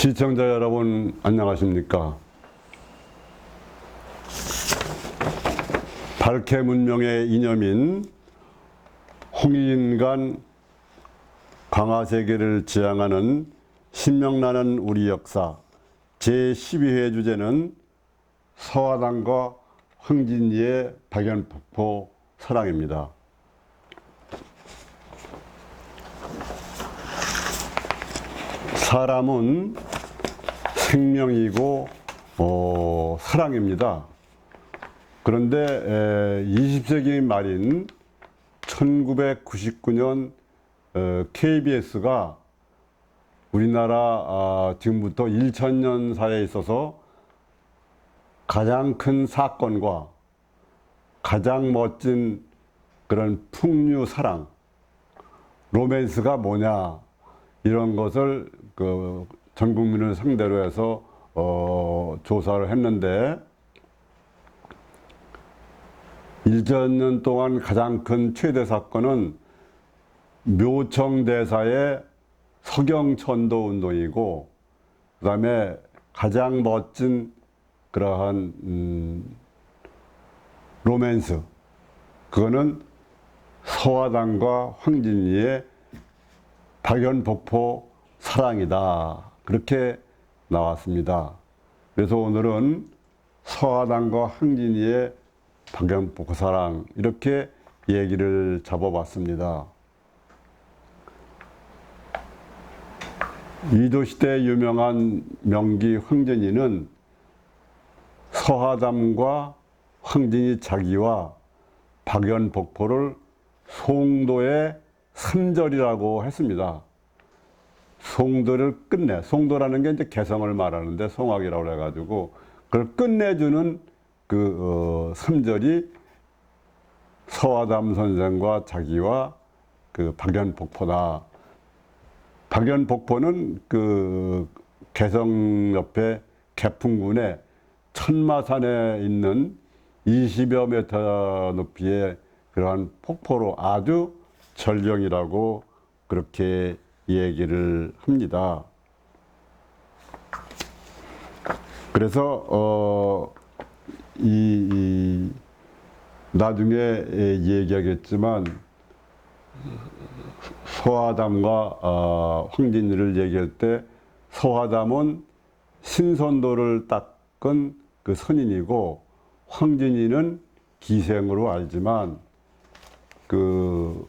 시청자 여러분 안녕하십니까? 발해 문명의 이념인 홍익인간 강화세계를 지향하는 신명나는 우리 역사 제12회 주제는 서화담과 황진이의 박연폭포 사랑입니다. 사람은 생명이고 사랑입니다. 그런데 20세기 말인 1999년 KBS가 우리나라 지금부터 1000년사에 있어서 가장 큰 사건과 가장 멋진 그런 풍류 사랑, 로맨스가 뭐냐 이런 것을 전 국민을 상대로 해서 조사를 했는데 1000년 동안 가장 큰 최대 사건은 묘청대사의 서경천도 운동이고, 그 다음에 가장 멋진 그러한 로맨스, 그거는 서화담과 황진이의 박연폭포 사랑이다, 그렇게 나왔습니다. 그래서 오늘은 서화담과 황진이의 박연폭포 사랑, 이렇게 얘기를 잡아봤습니다. 이도시대 유명한 명기 황진이는 서화담과 황진이 자기와 박연폭포를 송도의 삼절이라고 했습니다. 송도를 끝내, 송도라는 게 이제 개성을 말하는데 송악이라고 해가지고 그걸 끝내주는 그 삼절이 서화담 선생과 자기와 그 박연폭포다. 박연폭포는 그 개성 옆에 개풍군의 천마산에 있는 20여 미터 높이의 그러한 폭포로 아주 절경이라고 그렇게 얘기를 합니다. 그래서 나중에 얘기하겠지만 서화담과 황진이를 얘기할 때 서화담은 신선도를 닦은 그 선인이고 황진이는 기생으로 알지만 그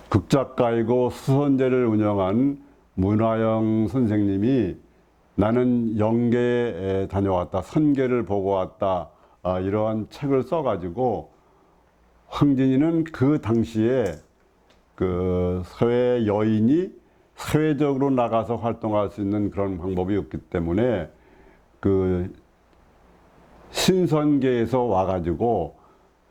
극작가이고 수선제를 운영한 문화영 선생님이 나는 영계에 다녀왔다, 선계를 보고 왔다, 이러한 책을 써가지고 황진이는 그 당시에 그 사회 여인이 사회적으로 나가서 활동할 수 있는 그런 방법이 없기 때문에 그 신선계에서 와가지고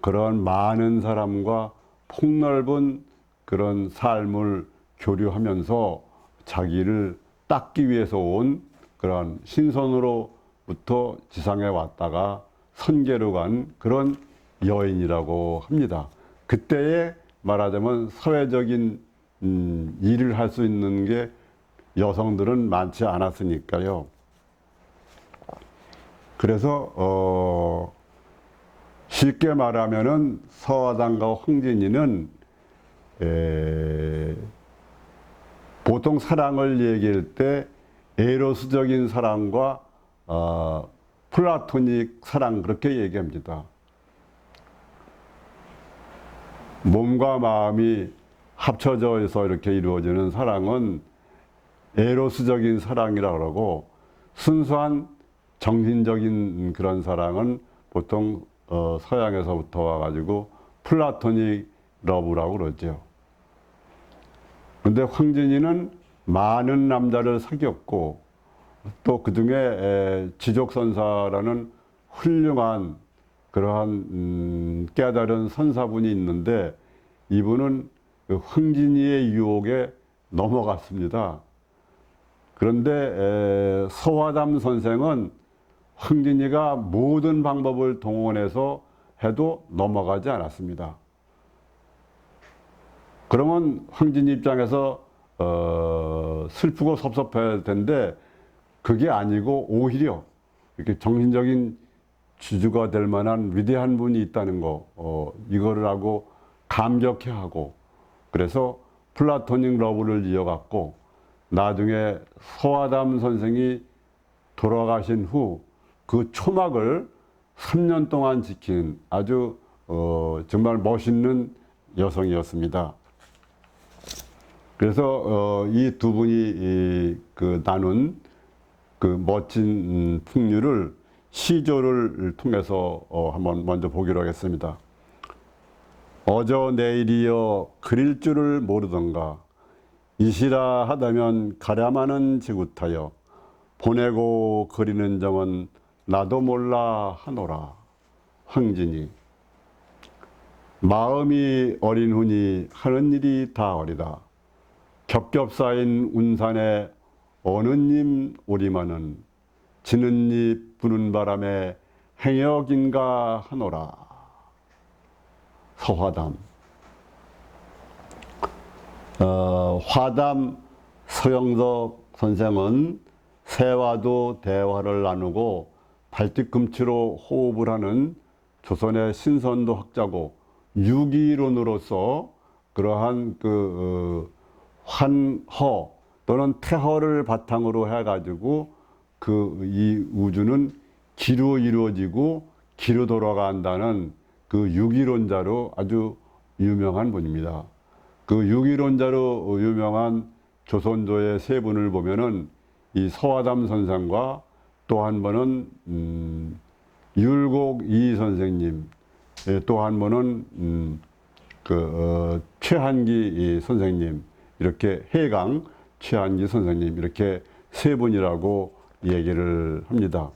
그런 많은 사람과 폭넓은 그런 삶을 교류하면서 자기를 닦기 위해서 온 그런 신선으로부터 지상에 왔다가 선계로 간 그런 여인이라고 합니다. 그때에 말하자면 사회적인 일을 할 수 있는 게 여성들은 많지 않았으니까요. 그래서 쉽게 말하면은 서화담과 황진이는 보통 사랑을 얘기할 때 에로스적인 사랑과 플라토닉 사랑, 그렇게 얘기합니다. 몸과 마음이 합쳐져서 이렇게 이루어지는 사랑은 에로스적인 사랑이라고 그러고, 순수한 정신적인 그런 사랑은 보통 서양에서부터 와가지고 플라토닉 러브라고 그러죠. 그런데 황진이는 많은 남자를 사귀었고 또 그중에 지족선사라는 훌륭한 그러한 깨달은 선사분이 있는데 이분은 그 황진이의 유혹에 넘어갔습니다. 그런데 서화담 선생은 황진이가 모든 방법을 동원해서 해도 넘어가지 않았습니다. 그러면 황진이 입장에서 슬프고 섭섭해야 텐데 그게 아니고 오히려 이렇게 정신적인 지주가 될 만한 위대한 분이 있다는 거, 이거를 하고 감격해하고, 그래서 플라토닉 러브를 이어갔고, 나중에 서화담 선생이 돌아가신 후 그 초막을 3년 동안 지킨 아주 정말 멋있는 여성이었습니다. 그래서 이 두 분이 그 나눈 그 멋진 풍류를 시조를 통해서 한번 먼저 보기로 하겠습니다. 어저 내일이여 그릴 줄을 모르던가 이시라 하다면 가랴마는 지구타여 보내고 그리는 점은 나도 몰라 하노라. 황진이 마음이 어린 후니 하는 일이 다 어리다. 겹겹 쌓인 운산에 어느 님 오리마는 지는 잎 부는 바람에 행여긴가 하노라. 서화담. 화담 서영석 선생은 새와도 대화를 나누고 발뒤꿈치로 호흡을 하는 조선의 신선도 학자고 유기론으로서 그러한 그 환허 또는 태허를 바탕으로 해가지고 그 이 우주는 기로 이루어지고 기로 돌아간다는 그 유기론자로 아주 유명한 분입니다. 그 유기론자로 유명한 조선조의 세 분을 보면은 이 서화담 선생과 또 한 번은 율곡 이 선생님, 또 한 번은 최한기 선생님, 이렇게 해강 최한기 선생님, 이렇게 세 분이라고 얘기를 합니다.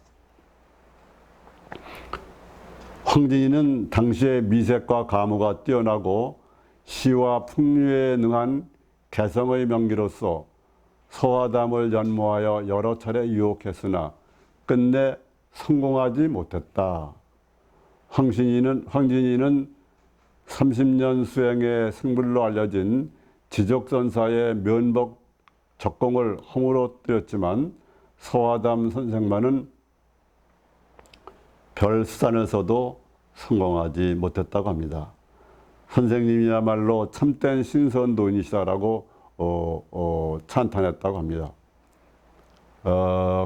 황진이는 당시의 미색과 가무가 뛰어나고 시와 풍류에 능한 개성의 명기로서 서화담을 연모하여 여러 차례 유혹했으나 끝내 성공하지 못했다. 황진이는 30년 수행의 승불로 알려진 지적선사의 면복 적공을 허물어뜨렸지만 서화담 선생만은 별수단에서도 성공하지 못했다고 합니다. 선생님이야말로 참된 신선도인이시다라고 찬탄했다고 합니다.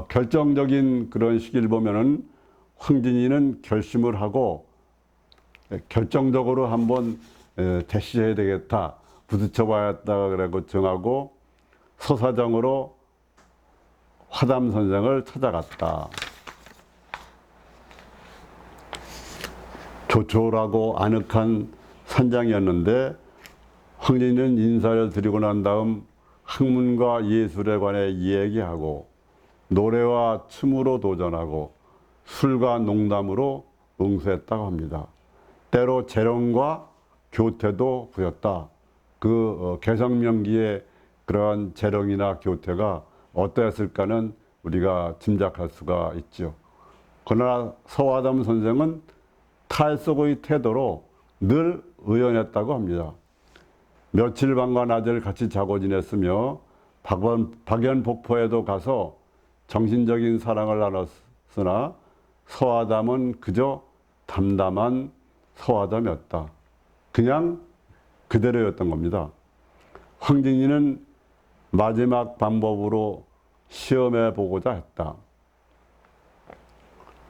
결정적인 그런 시기를 보면은 황진이는 결심을 하고 결정적으로 한번 대시해야 되겠다, 부딪혀봐야겠다 그러고 정하고 서사정으로 화담 선생을 찾아갔다. 조촐하고 아늑한 산장이었는데 황진이는 인사를 드리고 난 다음 학문과 예술에 관해 이야기하고 노래와 춤으로 도전하고 술과 농담으로 응수했다고 합니다. 때로 재롱과 교태도 부렸다. 그 개성명기의 그러한 재롱이나 교태가 어떠했을까는 우리가 짐작할 수가 있죠. 그러나 서화담 선생은 탈속의 태도로 늘 의연했다고 합니다. 며칠 밤과 낮을 같이 자고 지냈으며 박연복포에도 가서 정신적인 사랑을 나눴으나 서화담은 그저 담담한 서화담이었다. 그냥 그대로였던 겁니다. 황진이는 마지막 방법으로 시험해 보고자 했다.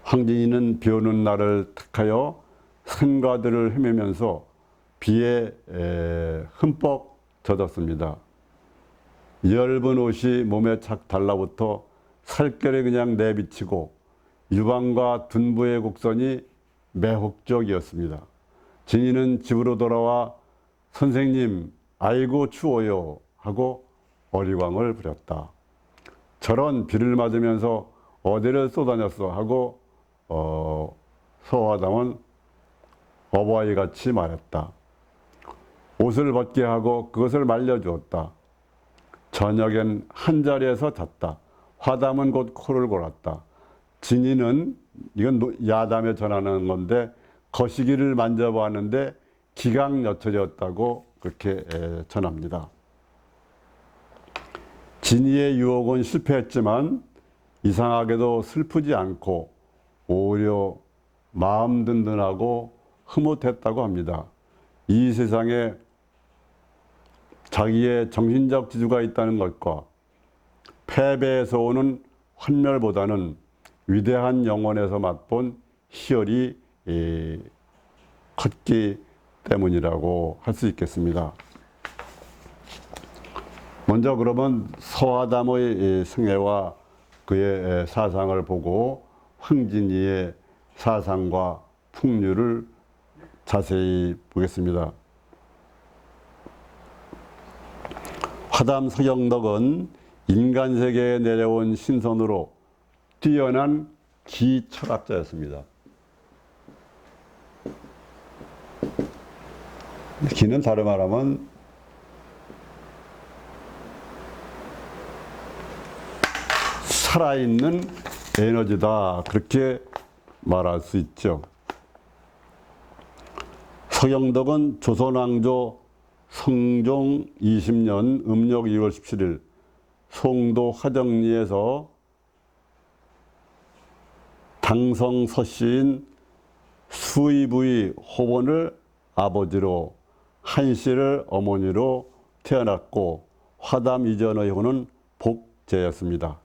황진이는 비 오는 날을 택하여 산과들을 헤매면서 비에 흠뻑 젖었습니다. 엷은 옷이 몸에 착 달라붙어 살결이 그냥 내비치고 유방과 둔부의 곡선이 매혹적이었습니다. 진이는 집으로 돌아와 선생님, 아이고 추워요 하고 어리광을 부렸다. 저런 비를 맞으면서 어디를 쏘다녔어 하고 서화담은 어버이같이 말했다. 옷을 벗게 하고 그것을 말려주었다. 저녁엔 한 자리에서 잤다. 화담은 곧 코를 골았다. 진이는, 이건 야담에 전하는 건데, 거시기를 만져보았는데 기강여철이었다고 그렇게 전합니다. 진의의 유혹은 실패했지만 이상하게도 슬프지 않고 오히려 마음 든든하고 흐뭇했다고 합니다. 이 세상에 자기의 정신적 지주가 있다는 것과 패배에서 오는 환멸보다는 위대한 영혼에서 맛본 희열이 컸기 때문이라고 할 수 있겠습니다. 먼저 그러면 서아담의 생애와 그의 사상을 보고 황진이의 사상과 풍류를 자세히 보겠습니다. 화담 서경덕은 인간 세계에 내려온 신선으로 뛰어난 기철학자였습니다. 기는 다른 말하면 살아있는 에너지다, 그렇게 말할 수 있죠. 서경덕은 조선왕조 성종 20년 음력 2월 17일 송도 화정리에서 당성 서씨인 수의부의 호본을 아버지로, 한씨를 어머니로 태어났고 화담 이전의 호는 복제였습니다.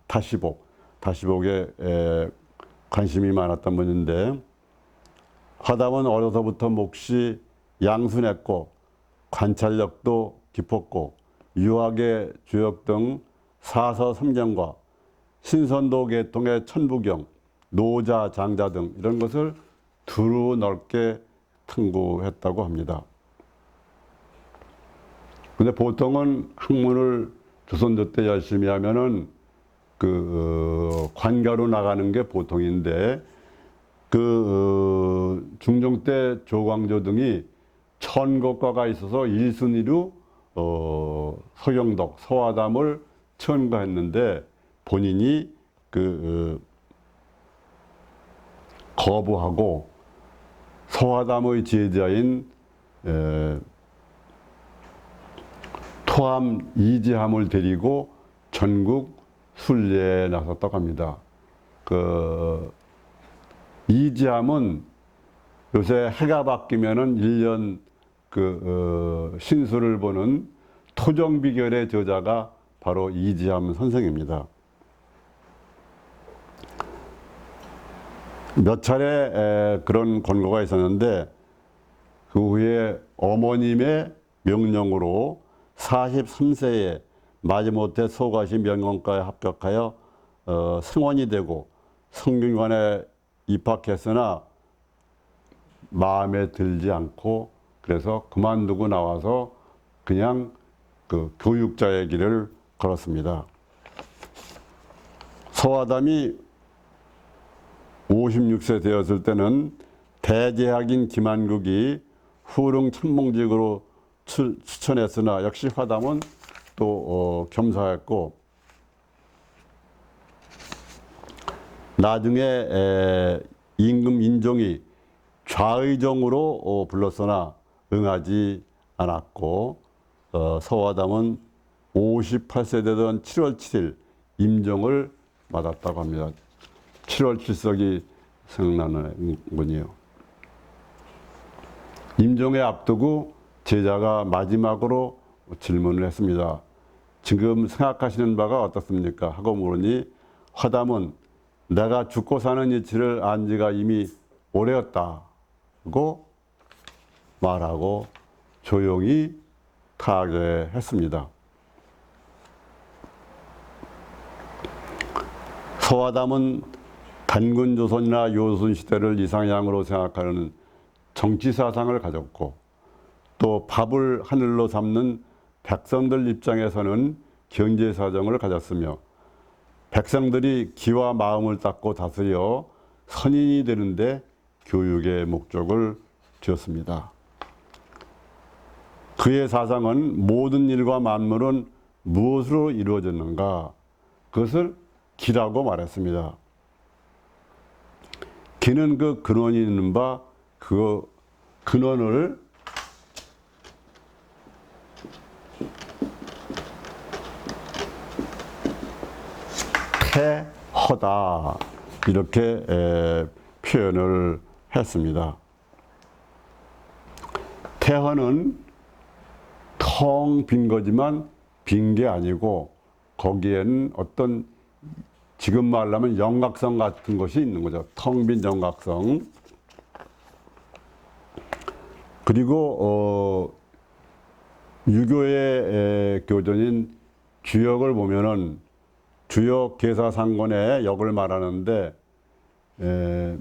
다시복에 관심이 많았던 분인데, 화담은 어려서부터 몫이 양순했고 관찰력도 깊었고 유학의 주역 등 사서 삼경과 신선도 계통의 천부경, 노자, 장자 등 이런 것을 두루 넓게 탐구했다고 합니다. 근데 보통은 학문을 조선조 때 열심히 하면은 관가로 나가는 게 보통인데, 중종 때 조광조 등이 천거과가 있어서 1순위로 서경덕, 서화담을 천거했는데 본인이 거부하고 서화담의 제자인 토함 이지함을 데리고 전국 순례에 나섰다고 합니다. 이지함은 요새 해가 바뀌면은 1년 신수를 보는 토정비결의 저자가 바로 이지함 선생입니다. 몇 차례 그런 권고가 있었는데 그 후에 어머님의 명령으로 43세에 마지못해 소가시 명언과에 합격하여 승원이 되고 성균관에 입학했으나 마음에 들지 않고 그래서 그만두고 나와서 그냥 교육자의 길을 걸었습니다. 서화담이 56세 되었을 때는 대제학인 김한국이 후릉 참몽직으로 추천했으나 역시 화담은 또 겸사했고, 나중에 임금 인종이 좌의정으로 불렀으나 응하지 않았고, 서화담은 58세 되던 7월 7일 임종을 받았다고 합니다. 7월 7석이 생각나는군요. 임종에 앞두고 제자가 마지막으로 질문을 했습니다. 지금 생각하시는 바가 어떻습니까? 하고 물으니 화담은 내가 죽고 사는 이치를 안 지가 이미 오래였다고 말하고 조용히 타계했습니다. 서화담은 단군조선이나 요순시대를 이상향으로 생각하는 정치사상을 가졌고, 또 밥을 하늘로 삼는 백성들 입장에서는 경제사정을 가졌으며, 백성들이 기와 마음을 닦고 다스려 선인이 되는데 교육의 목적을 지었습니다. 그의 사상은 모든 일과 만물은 무엇으로 이루어졌는가? 그것을 기라고 말했습니다. 기는 그 근원이 있는 바 그 근원을 태허다 이렇게 표현을 했습니다. 태허는 텅 빈 거지만 빈 게 아니고 거기에는 어떤 지금 말하면 영각성 같은 것이 있는 거죠. 텅 빈 영각성. 그리고 유교의 교전인 주역을 보면은 주역 계사상권의 역을 말하는데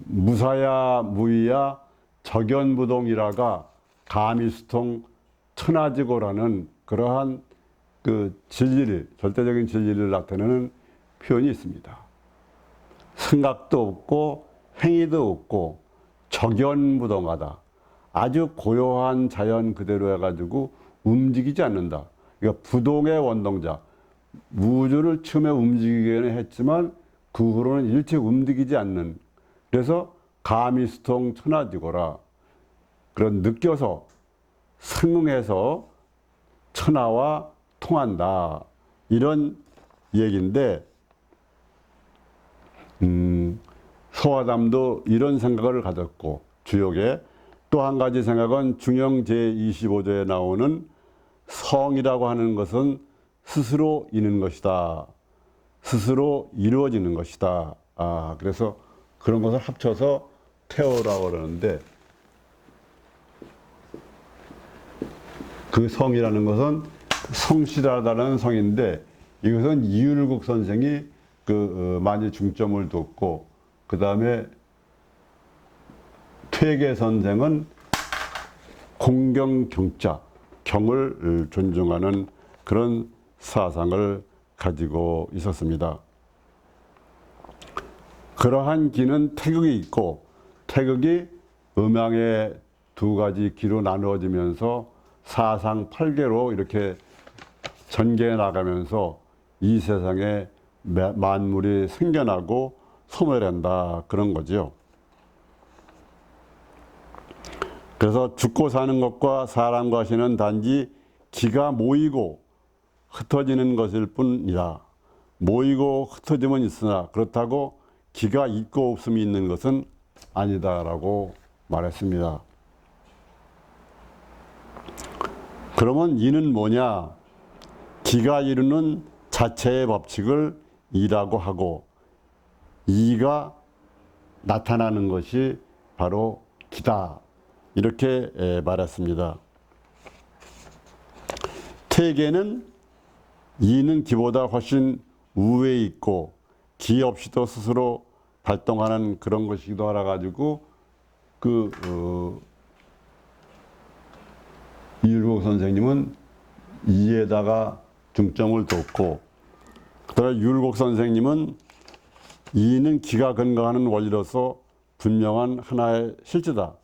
무사야 무의야 적연부동이라가 가미수통 천하지고라는 그러한 그 진리를 절대적인 진리를 나타내는 표현이 있습니다. 생각도 없고 행위도 없고 적연부동하다. 아주 고요한 자연 그대로 해가지고 움직이지 않는다. 그러니까 부동의 원동자. 우주를 처음에 움직이기는 했지만 그 후로는 일체 움직이지 않는. 그래서 가미수통 천하지고라. 그런 느껴서 성응해서 천하와 통한다. 이런 얘기인데 서화담도 이런 생각을 가졌고 주역에 또 한 가지 생각은 중형 제25조에 나오는 성이라고 하는 것은 스스로 있는 것이다. 스스로 이루어지는 것이다. 그래서 그런 것을 합쳐서 태어라고 그러는데 그 성이라는 것은 성실하다는 성인데 이것은 이율국 선생이 많이 중점을 뒀고 그 다음에 퇴계 선생은 공경경자, 경을 존중하는 그런 사상을 가지고 있었습니다. 그러한 기는 태극이 있고 태극이 음양의 두 가지 기로 나누어지면서 사상 8개로 이렇게 전개해 나가면서 이 세상에 만물이 생겨나고 소멸한다 그런 거죠. 그래서 죽고 사는 것과 사람과 신은 단지 기가 모이고 흩어지는 것일 뿐이다. 모이고 흩어짐은 있으나 그렇다고 기가 있고 없음이 있는 것은 아니다라고 말했습니다. 그러면 이는 뭐냐? 기가 이루는 자체의 법칙을 이라고 하고 이가 나타나는 것이 바로 기다. 이렇게 말했습니다. 퇴계는 이는 기보다 훨씬 우위에 있고 기 없이도 스스로 발동하는 그런 것이기도 하라 가지고 이율국 선생님은 이에다가 중점을 뒀고 그다음에 율곡 선생님은 이는 기가 근거하는 원리로서 분명한 하나의 실제다.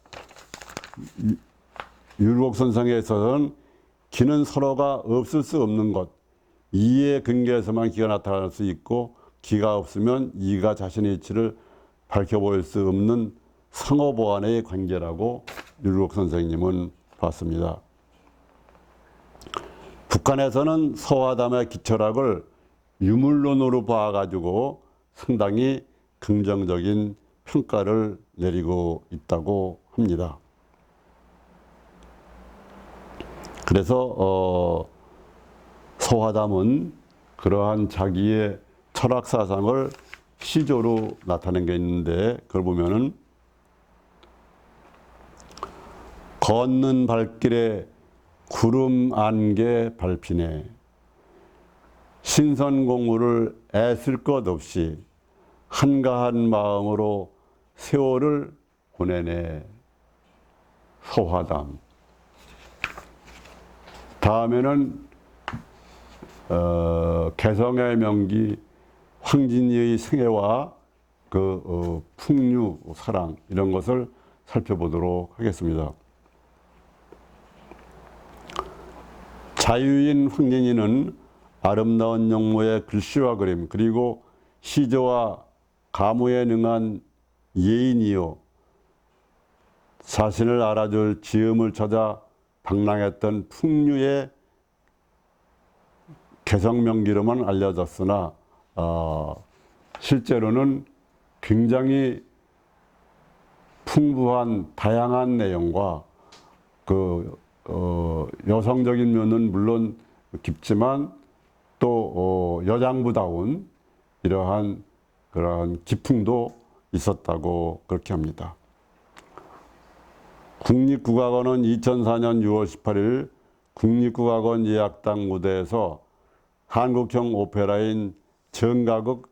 율곡 선생에 있어서는 기는 서로가 없을 수 없는 것, 이의 근거에서만 기가 나타날 수 있고 기가 없으면 이가 자신의 이치를 밝혀보일 수 없는 상호보완의 관계라고 율곡 선생님은 봤습니다. 북한에서는 서화담의 기철학을 유물론으로 봐가지고 상당히 긍정적인 평가를 내리고 있다고 합니다. 그래서 서화담은 그러한 자기의 철학 사상을 시조로 나타낸 게 있는데 그걸 보면은 걷는 발길에 구름 안개 밟히네. 신선공무를 애쓸 것 없이 한가한 마음으로 세월을 보내네. 서화담. 다음에는 개성의 명기 황진이의 생애와 풍류, 사랑 이런 것을 살펴보도록 하겠습니다. 자유인 황진이는 아름다운 영모의 글씨와 그림 그리고 시조와 가무에 능한 예인이요 자신을 알아줄 지음을 찾아 방랑했던 풍류의 개성명기로만 알려졌으나 실제로는 굉장히 풍부한 다양한 내용과 여성적인 면은 물론 깊지만 또 여장부다운 이러한 그러한 기풍도 있었다고 그렇게 합니다. 국립국악원은 2004년 6월 18일 국립국악원 예약당 무대에서 한국형 오페라인 정가극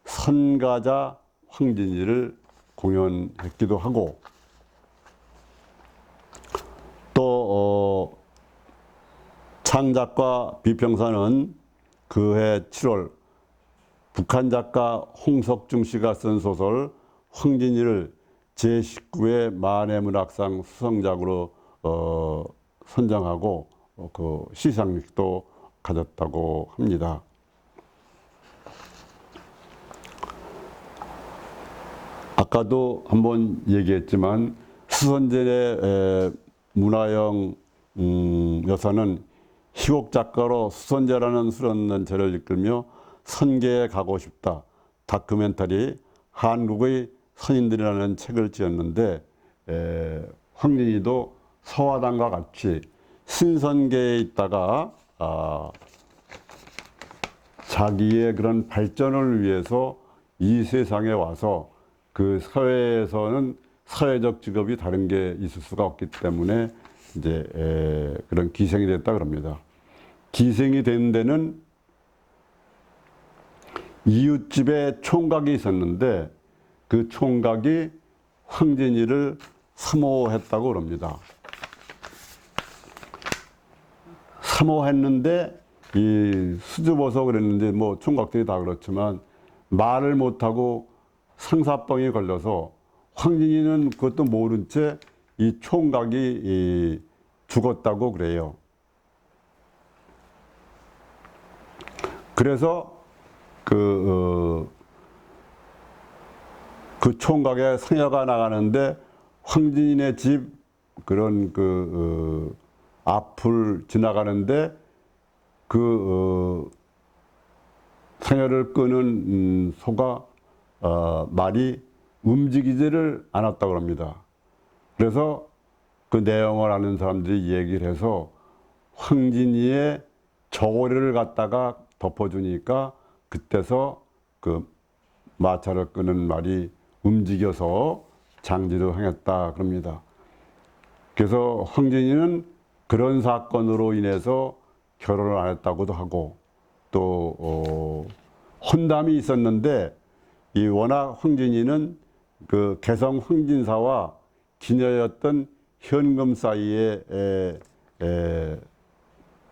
선가자 황진이를 공연했기도 하고, 또 창작가 비평사는 그해 7월 북한 작가 홍석중 씨가 쓴 소설 황진이를 제19회 만해문학상 수상작으로 선정하고 그 시상식도 가졌다고 합니다. 아까도 한번 얘기했지만 수선제의 문화영 여사는 희곡 작가로 수선제라는 술없는 제를 이끌며 선계에 가고 싶다 다큐멘터리 한국의 선인들이라는 책을 지었는데, 황진이도 서화당과 같이 신선계에 있다가 자기의 그런 발전을 위해서 이 세상에 와서 그 사회에서는 사회적 직업이 다른 게 있을 수가 없기 때문에 이제 그런 기생이 됐다 그럽니다. 기생이 된 데는 이웃집에 총각이 있었는데 그 총각이 황진이를 사모했다고 그럽니다. 사모했는데 이 수줍어서 그랬는데 뭐 총각들이 다 그렇지만 말을 못하고 상사병이 걸려서 황진이는 그것도 모른 채 이 총각이 죽었다고 그래요. 그래서 그 총각의 상여가 나가는데 황진이네 집 그런 앞을 지나가는데 상여를 끄는 소가 말이 움직이지를 않았다고 합니다. 그래서 그 내용을 아는 사람들이 얘기를 해서 황진이의 저고리를 갖다가 덮어주니까 그때서 그 마차를 끄는 말이 움직여서 장지로 향했다 그럽니다. 그래서 황진이는 그런 사건으로 인해서 결혼을 안 했다고도 하고, 또 혼담이 있었는데 이 워낙 황진이는 그 개성 황진사와 기녀였던 현금 사이에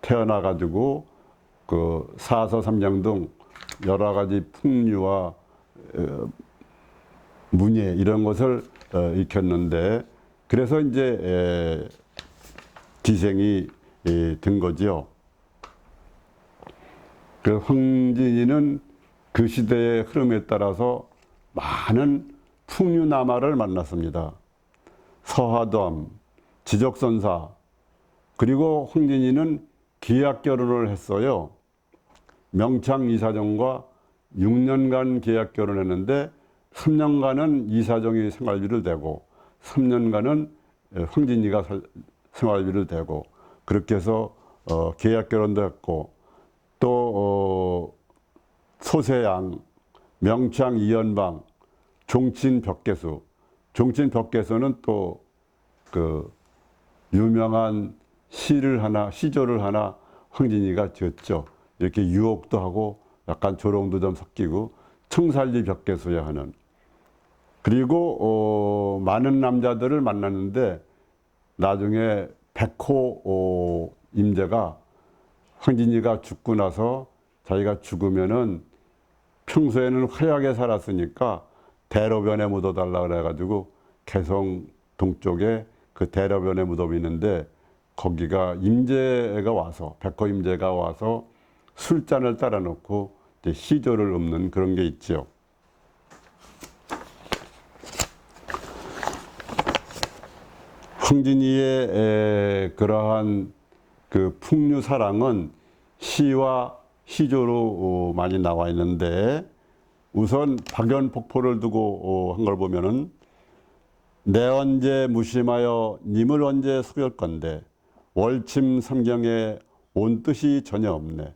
태어나가지고 그 사서삼장 등 여러 가지 풍류와 문예 이런 것을 익혔는데, 그래서 이제 기생이 된 거지요. 그 황진이는 그 시대의 흐름에 따라서 많은 풍류남아를 만났습니다. 서하담, 지적선사, 그리고 황진이는 계약 결혼을 했어요. 명창 이사정과 6년간 계약 결혼했는데 3년간은 이사정이 생활비를 대고 3년간은 황진이가 생활비를 대고, 그렇게 해서 계약 결혼도 했고, 또 소세양, 명창 이연방, 종친 벽계수. 종친 벽계수는 또 그 유명한 시조를 하나 황진이가 지었죠. 이렇게 유혹도 하고 약간 조롱도 좀 섞이고 청살리 벽계수야 하는. 그리고 많은 남자들을 만났는데 나중에 백호 임제가 황진이가 죽고 나서 자기가 죽으면은 평소에는 화려하게 살았으니까 대로변에 묻어달라 그래가지고 개성 동쪽에 그 대로변에 무덤이 있는데 거기가 임제가 와서, 백호 임제가 와서 술잔을 따라 놓고 이제 시조를 읊는 그런 게 있죠. 황진이의 그러한 그 풍류 사랑은 시와 시조로 많이 나와 있는데, 우선 박연폭포를 두고 한 걸 보면은 내 언제 무심하여 님을 언제 속일 건데 월침 성경에 온 뜻이 전혀 없네.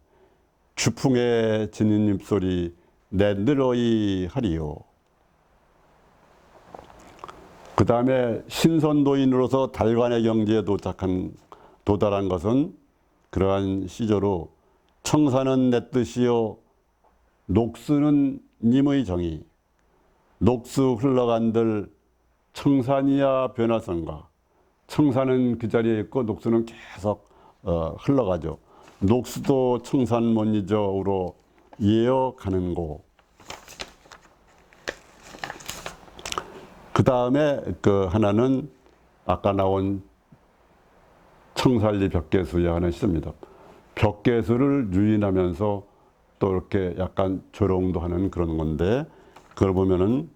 주풍의 지닌 입소리 내 늘어이 하리요. 그 다음에 신선도인으로서 달관의 경지에 도달한 것은 그러한 시조로 청사는 내 뜻이요 녹수는 님의 정의. 녹수 흘러간들 청산이야 변화선가. 청산은 그 자리에 있고 녹수는 계속 흘러가죠. 녹수도 청산 못 잊어으로 이어가는 고. 그 다음에 그 하나는 아까 나온 청살리 벽계수야 하는 시입니다. 벽계수를 유인하면서 또 이렇게 약간 조롱도 하는 그런 건데, 그걸 보면은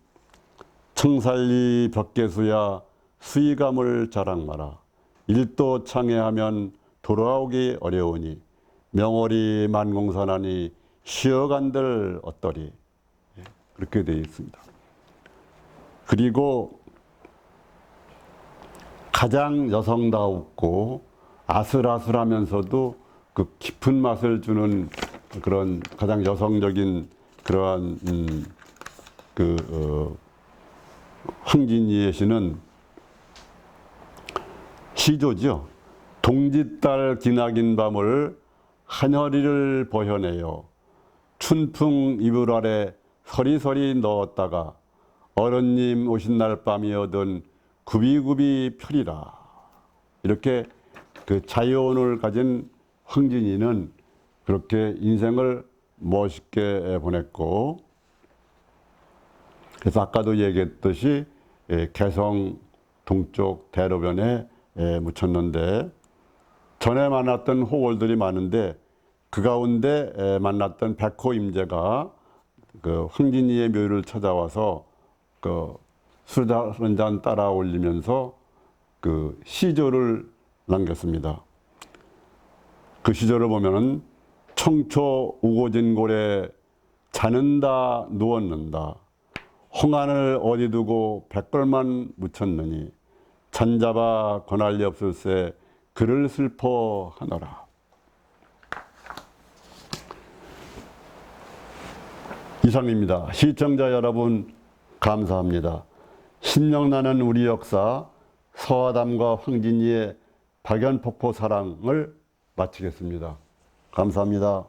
청살리 벽계수야 수의감을 자랑 마라. 일도 창해하면 돌아오기 어려우니 명월이 만공산하니 쉬어간들 어떠리. 그렇게 되어 있습니다. 그리고 가장 여성다웠고 아슬아슬하면서도 그 깊은 맛을 주는 그런 가장 여성적인 그러한 황진이의 시는 시조죠. 동짓달 기나긴 밤을 한여리를 버혀내요. 춘풍 이불 아래 서리서리 넣었다가 어른님 오신 날 밤이어든 굽이굽이 펴리라. 이렇게 그 자연을 가진 황진이는 그렇게 인생을 멋있게 보냈고, 그래서 아까도 얘기했듯이 개성 동쪽 대로변에 묻혔는데, 전에 만났던 호월들이 많은데 그 가운데 만났던 백호 임재가 그 황진이의 묘를 찾아와서 그 술 한 잔 따라 올리면서 그 시조를 남겼습니다. 그 시조를 보면은 청초 우고진 고래 자는다 누웠는다. 홍안을 어디 두고 백걸만 묻혔느니 잔잡아 권할 리 없을세 그를 슬퍼하노라. 이상입니다. 시청자 여러분 감사합니다. 신명나는 우리 역사 서하담과 황진이의 박연폭포 사랑을 마치겠습니다. 감사합니다.